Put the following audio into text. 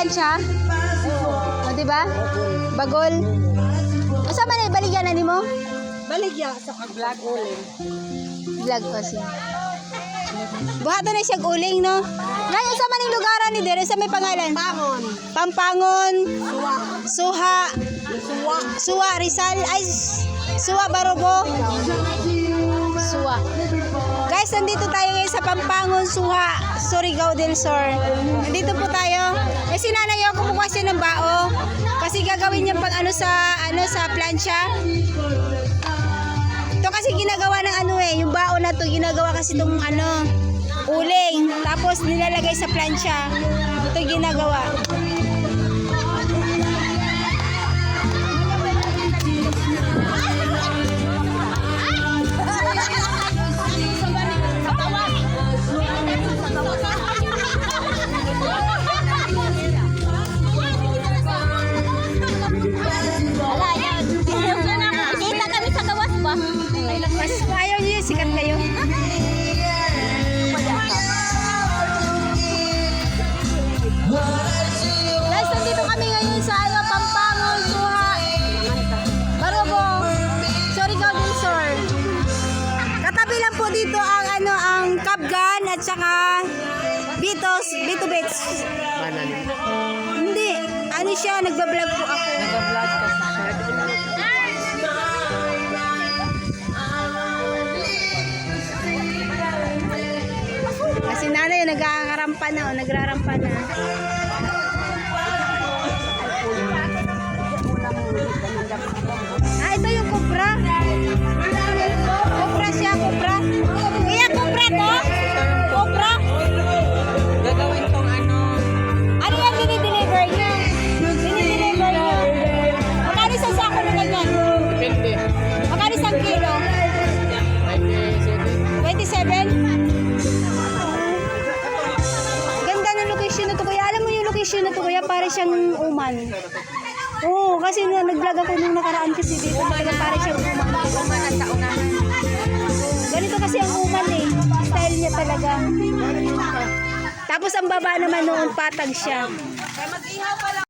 plancha? O, diba? Bagol. Asa man ay baligyan na nimo? Baligya sa pag-vlog uling. Vlog kasi. Buhato na siya uling, no? Ngayon, sa maning lugaran ni Dere, sa may pangalan? Pampangon. Pampangon. Suwa. Suha. Suwa, Rizal. Ay, Suwa, Barobo. Suwa. Guys, nandito tayo ngayon sa Pampangon, Suha, Surigao del Sur. Nandito po tayo. Eh, si nanay yung kumukuha siya ng bao. Kasi gagawin niya pang sa plancha. Ito kasi ginagawa ng yung bao na to ginagawa kasi itong uling. Tapos nilalagay sa plancha. Ito ginagawa. Mas ayaw niyo sikat kayo. Guys, nandito kami ngayon sa Pampangon, Suha, Barobo, Surigao del Sur. Katabi lang po dito ang Kapgan at saka Bito Bits. Hindi, siya, nagbablog po ako. Nag-vlog kasi siya. Kasi nanay nagrarampa na. Ito yung kopra. Kopra siya, kopra. Kaya kopra to? Kopra? Gagawin tong Ano yan dinideliver niyo? Dinideliver niyo. Magkano isang sako na ganyan? Depende. Magkano isang kilo? 27? Na to kuya, para siyang uman. Oo, kasi nag-vlog ako nung nakaraan kasi dito. Para siyang uman. Uman at saunahan. Ganito kasi ang uman Style niya talaga. Tapos ang baba naman noon patag siya. Mag-ihaw pala.